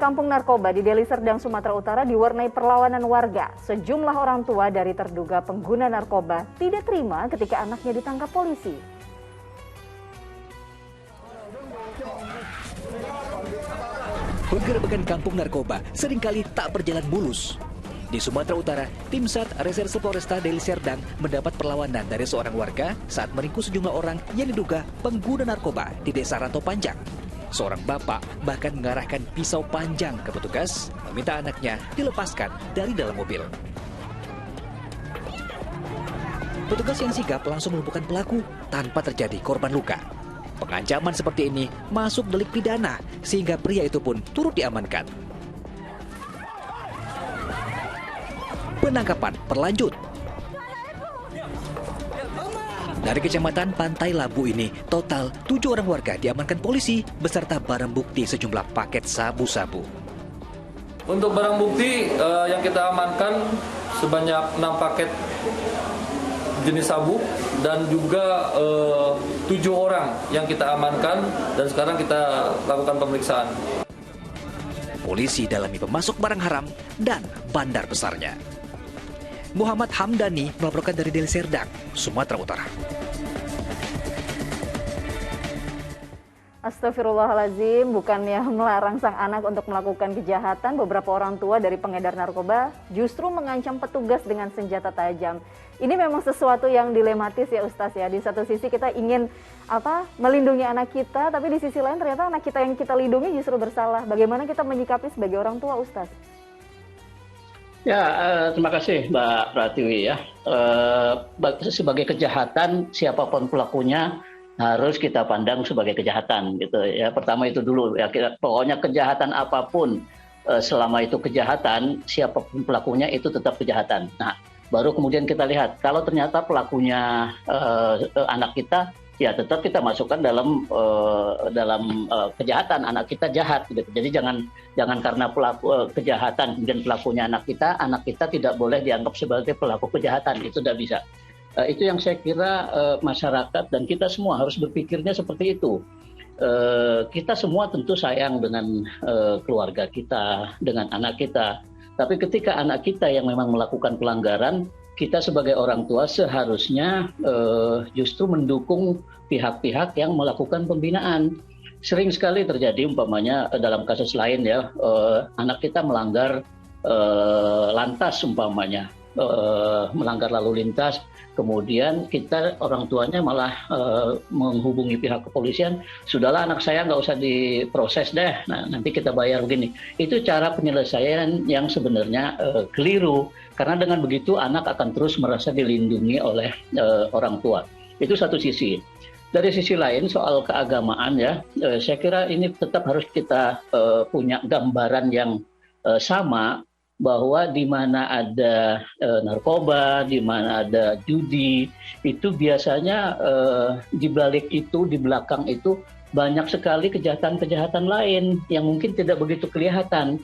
kampung narkoba di Deli Serdang, Sumatera Utara diwarnai perlawanan warga. Sejumlah orang tua dari terduga pengguna narkoba tidak terima ketika anaknya ditangkap polisi. Penggerebekan kampung narkoba seringkali tak berjalan mulus. Di Sumatera Utara, tim SAT Reserse Polresta Deli Serdang mendapat perlawanan dari seorang warga saat meringkus sejumlah orang yang diduga pengguna narkoba di Desa Ranto Panjang. Seorang bapak bahkan mengarahkan pisau panjang ke petugas, meminta anaknya dilepaskan dari dalam mobil. Petugas yang sigap langsung melumpuhkan pelaku tanpa terjadi korban luka. Pengancaman seperti ini masuk delik pidana, sehingga pria itu pun turut diamankan. Penangkapan berlanjut. Dari Kecamatan Pantai Labu ini, total 7 orang warga diamankan polisi beserta barang bukti sejumlah paket sabu-sabu. Untuk barang bukti yang kita amankan sebanyak 6 paket jenis sabu dan juga 7 orang yang kita amankan dan sekarang kita lakukan pemeriksaan. Polisi dalami pemasok barang haram dan bandar besarnya. Muhammad Hamdani melaporkan dari Deli Serdang, Sumatera Utara. Astagfirullahaladzim, bukannya melarang sang anak untuk melakukan kejahatan, beberapa orang tua dari pengedar narkoba justru mengancam petugas dengan senjata tajam. Ini memang sesuatu yang dilematis ya Ustaz ya. Di satu sisi kita ingin melindungi anak kita, tapi di sisi lain ternyata anak kita yang kita lindungi justru bersalah. Bagaimana kita menyikapi sebagai orang tua, Ustaz? Ya, terima kasih Mbak Pratiwi ya. Sebagai kejahatan, siapapun pelakunya harus kita pandang sebagai kejahatan gitu ya. Pertama itu dulu ya, pokoknya kejahatan apapun selama itu kejahatan, siapapun pelakunya itu tetap kejahatan. Nah, baru kemudian kita lihat kalau ternyata pelakunya anak kita, ya tetap kita masukkan dalam kejahatan, anak kita jahat gitu. Jadi jangan karena pelaku kejahatan kemudian pelakunya anak kita tidak boleh dianggap sebagai pelaku kejahatan, itu tidak bisa. Itu yang saya kira masyarakat dan kita semua harus berpikirnya seperti itu. Kita semua tentu sayang dengan keluarga kita, dengan anak kita. Tapi ketika anak kita yang memang melakukan pelanggaran, kita sebagai orang tua seharusnya justru mendukung pihak-pihak yang melakukan pembinaan. Sering sekali terjadi umpamanya dalam kasus lain ya, anak kita melanggar lantas umpamanya, melanggar lalu lintas, kemudian kita orang tuanya malah menghubungi pihak kepolisian, sudahlah anak saya nggak usah diproses deh, nah nanti kita bayar begini. Itu cara penyelesaian yang sebenarnya keliru, karena dengan begitu anak akan terus merasa dilindungi oleh orang tua. Itu satu sisi. Dari sisi lain soal keagamaan ya, saya kira ini tetap harus kita punya gambaran yang sama, bahwa di mana ada narkoba, di mana ada judi, itu biasanya di balik itu, di belakang itu banyak sekali kejahatan-kejahatan lain yang mungkin tidak begitu kelihatan.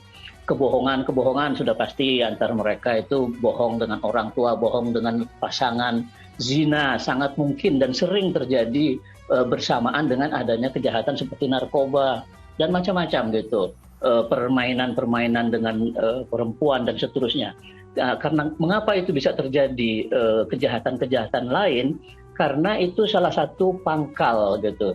Kebohongan sudah pasti antara mereka itu bohong dengan orang tua, bohong dengan pasangan, zina sangat mungkin dan sering terjadi bersamaan dengan adanya kejahatan seperti narkoba dan macam-macam gitu. Permainan-permainan dengan perempuan dan seterusnya. Karena mengapa itu bisa terjadi kejahatan-kejahatan lain? Karena itu salah satu pangkal gitu.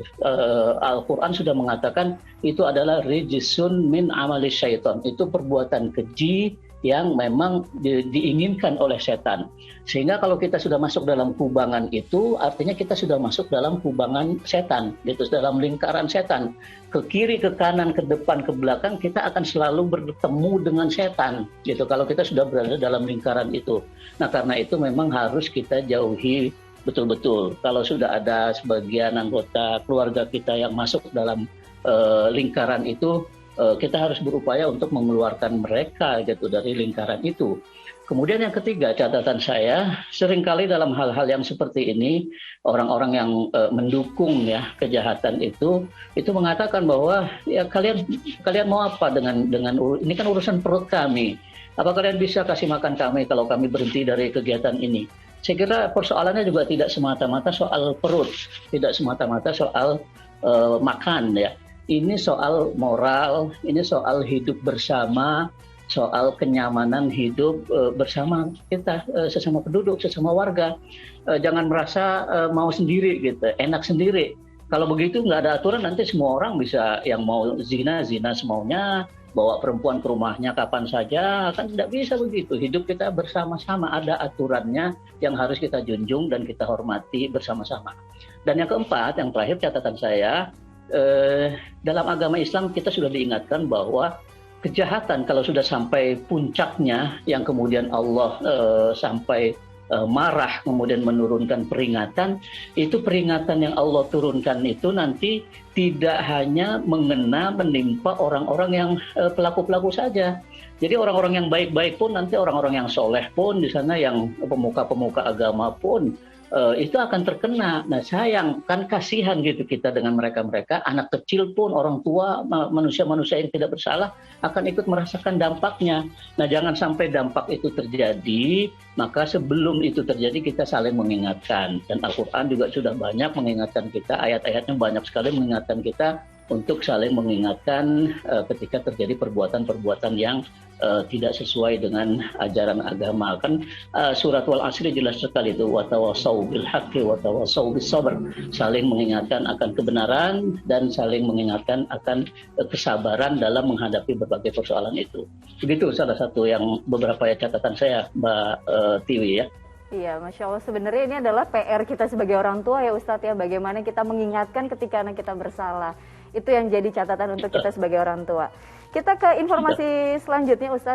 Al-Quran sudah mengatakan itu adalah rijisun min amali syaitan. Itu perbuatan keji yang memang diinginkan oleh setan. Sehingga kalau kita sudah masuk dalam kubangan itu, artinya kita sudah masuk dalam kubangan setan, gitu, dalam lingkaran setan. Ke kiri, ke kanan, ke depan, ke belakang, kita akan selalu bertemu dengan setan, gitu. Kalau kita sudah berada dalam lingkaran itu. Nah, karena itu memang harus kita jauhi betul-betul. Kalau sudah ada sebagian anggota keluarga kita yang masuk dalam lingkaran itu, kita harus berupaya untuk mengeluarkan mereka gitu dari lingkaran itu. Kemudian yang ketiga, catatan saya, seringkali dalam hal-hal yang seperti ini, orang-orang yang mendukung ya kejahatan itu mengatakan bahwa ya kalian mau apa dengan ini kan urusan perut kami. Apa kalian bisa kasih makan kami kalau kami berhenti dari kegiatan ini? Saya kira persoalannya juga tidak semata-mata soal perut, tidak semata-mata soal makan ya. ini soal moral, ini soal hidup bersama, soal kenyamanan hidup bersama kita, sesama penduduk, sesama warga. Jangan merasa mau sendiri gitu, enak sendiri. Kalau begitu nggak ada aturan, nanti semua orang bisa, yang mau zina semaunya, bawa perempuan ke rumahnya kapan saja, kan tidak bisa begitu. Hidup kita bersama-sama, ada aturannya yang harus kita junjung dan kita hormati bersama-sama. Dan yang keempat, yang terakhir catatan saya, dalam agama Islam kita sudah diingatkan bahwa kejahatan kalau sudah sampai puncaknya, yang kemudian Allah sampai marah, kemudian menurunkan peringatan, itu peringatan yang Allah turunkan itu nanti tidak hanya menimpa orang-orang yang pelaku-pelaku saja. Jadi orang-orang yang baik-baik pun, nanti orang-orang yang soleh pun di sana, yang pemuka-pemuka agama pun itu akan terkena. Nah sayang, kan kasihan gitu kita dengan mereka-mereka, anak kecil pun, orang tua, manusia-manusia yang tidak bersalah akan ikut merasakan dampaknya. Nah jangan sampai dampak itu terjadi, maka sebelum itu terjadi kita saling mengingatkan. Dan Al-Quran juga sudah banyak mengingatkan kita, ayat-ayatnya banyak sekali mengingatkan kita untuk saling mengingatkan ketika terjadi perbuatan-perbuatan yang tidak sesuai dengan ajaran agama. Kan surat Wal Asri jelas sekali itu, watawasau bil haqqi watawasau bis sabr, saling mengingatkan akan kebenaran dan saling mengingatkan akan kesabaran dalam menghadapi berbagai persoalan itu. Begitu salah satu yang beberapa catatan saya, Mbak Tiwi ya. Iya, Masya Allah, sebenarnya ini adalah PR kita sebagai orang tua ya Ustadz ya, bagaimana kita mengingatkan ketika anak kita bersalah. Itu yang jadi catatan untuk kita sebagai orang tua. Kita ke informasi selanjutnya Ustadz.